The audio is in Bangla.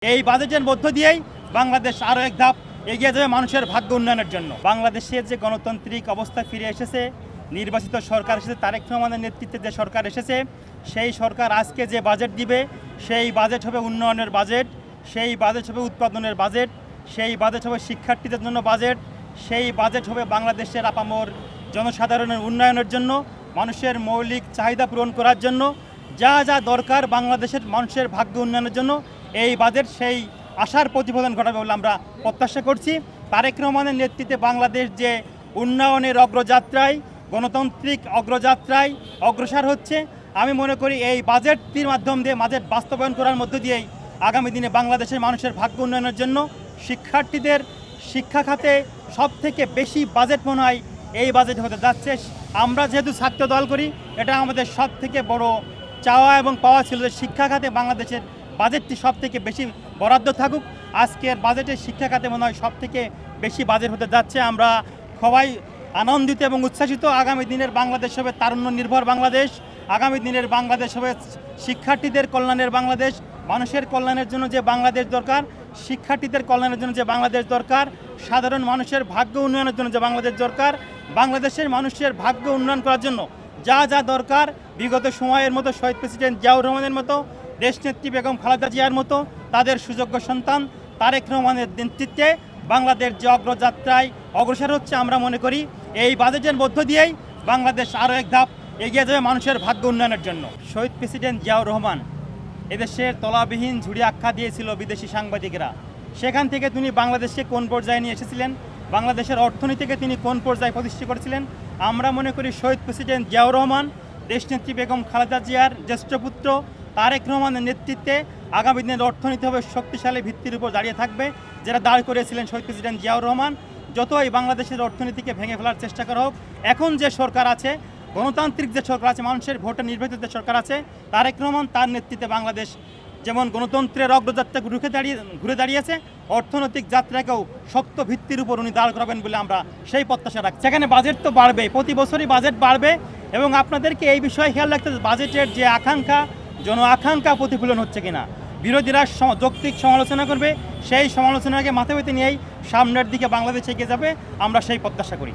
এই বাজেটের মধ্য দিয়েই বাংলাদেশ আরও এক ধাপ এগিয়ে যাবে মানুষের ভাগ্য উন্নয়নের জন্য। বাংলাদেশের যে গণতান্ত্রিক অবস্থা ফিরে এসেছে, নির্বাচিত সরকার এসেছে, তারেক রহমানের নেতৃত্বে যে সরকার এসেছে, সেই সরকার আজকে যে বাজেট দিবে সেই বাজেট হবে উন্নয়নের বাজেট, সেই বাজেট হবে উৎপাদনের বাজেট, সেই বাজেট হবে শিক্ষার্থীদের জন্য বাজেট, সেই বাজেট হবে বাংলাদেশের আপামর জনসাধারণের উন্নয়নের জন্য, মানুষের মৌলিক চাহিদা পূরণ করার জন্য, যা যা দরকার বাংলাদেশের মানুষের ভাগ্য উন্নয়নের জন্য এই বাজেট সেই আশার প্রতিফলন ঘটাবে বলে আমরা প্রত্যাশা করছি। তারেক রহমানের নেতৃত্বে বাংলাদেশ যে উন্নয়নের অগ্রযাত্রায়, গণতান্ত্রিক অগ্রযাত্রায় অগ্রসর হচ্ছে, আমি মনে করি এই বাজেটটির মাধ্যম দিয়ে বাজেট বাস্তবায়ন করার মধ্য দিয়েই আগামী দিনে বাংলাদেশের মানুষের ভাগ্য উন্নয়নের জন্য শিক্ষার্থীদের শিক্ষা খাতে সবথেকে বেশি বাজেট মনে হয় এই বাজেট হতে যাচ্ছে। আমরা যেহেতু ছাত্র দল করি, এটা আমাদের সব থেকে বড় চাওয়া এবং পাওয়া ছিল যে শিক্ষা খাতে বাংলাদেশের বাজেটটি সব থেকে বেশি বরাদ্দ থাকুক। আজকের বাজেটের শিক্ষা খাতে মনে হয় সব থেকে বেশি বাজেট হতে যাচ্ছে। আমরা সবাই আনন্দিত এবং উচ্ছ্বাসিত। আগামী দিনের বাংলাদেশ হবে তারুণ্য নির্ভর বাংলাদেশ, আগামী দিনের বাংলাদেশ হবে শিক্ষার্থীদের কল্যাণের বাংলাদেশ, মানুষের কল্যাণের জন্য যে বাংলাদেশ দরকার, শিক্ষার্থীদের কল্যাণের জন্য যে বাংলাদেশ দরকার, সাধারণ মানুষের ভাগ্য উন্নয়নের জন্য যে বাংলাদেশ দরকার, বাংলাদেশের মানুষের ভাগ্য উন্নয়ন করার জন্য যা যা দরকার বিগত সময়ের মতো শহীদ প্রেসিডেন্ট জিয়াউর রহমানের মতো, দেশনেত্রী বেগম খালেদা জিয়ার মতো তাদের সুযোগ্য সন্তান তারেক রহমানের নেতৃত্বে বাংলাদেশ যে অগ্রযাত্রায় অগ্রসর হচ্ছে, আমরা মনে করি এই বাজেটের মধ্য দিয়েই বাংলাদেশ আরও এক ধাপ এগিয়ে যাবে মানুষের ভাগ্য উন্নয়নের জন্য। শহীদ প্রেসিডেন্ট জিয়াউর রহমান এদেশের তলাবিহীন ঝুড়ি আখ্যা দিয়েছিল বিদেশি সাংবাদিকরা। সেখান থেকে তিনি বাংলাদেশকে কোন পর্যায়ে নিয়ে এসেছিলেন, বাংলাদেশের অর্থনীতিকে তিনি কোন পর্যায়ে প্রতিষ্ঠা করেছিলেন, আমরা মনে করি শহীদ প্রেসিডেন্ট জিয়াউর রহমান দেশনেত্রী বেগম খালেদা জিয়ার জ্যেষ্ঠ পুত্র তারেক রহমানের নেতৃত্বে আগামী দিনের অর্থনীতি হবে শক্তিশালী ভিত্তির উপর দাঁড়িয়ে থাকবে, যেটা দাঁড় করিয়েছিলেন শহীদ প্রেসিডেন্ট জিয়াউর রহমান। যতই বাংলাদেশের অর্থনীতিকে ভেঙে ফেলার চেষ্টা করা হোক, এখন যে সরকার আছে, গণতান্ত্রিক যে সরকার আছে, মানুষের ভোটে নির্বাচিত যে সরকার আছে, তারেক রহমান তার নেতৃত্বে বাংলাদেশ যেমন গণতন্ত্রের অগ্রযাত্রা ঘুরে দাঁড়িয়েছে, অর্থনৈতিক যাত্রাকেও শক্ত ভিত্তির উপর উনি দাঁড় করাবেন বলে আমরা সেই প্রত্যাশা রাখছি। সেখানে বাজেট তো বাড়বে, প্রতি বছরই বাজেট বাড়বে, এবং আপনাদেরকে এই বিষয়ে খেয়াল রাখতে হবে বাজেটের যে আকাঙ্ক্ষা, জন আকাঙ্ক্ষা প্রতিফলন হচ্ছে কিনা। বিরোধীরা যৌক্তিক সমালোচনা করবে, সেই সমালোচনাকে মাথা পেতে নিয়েই সামনের দিকে বাংলাদেশ এগিয়ে যাবে, আমরা সেই প্রত্যাশা করি।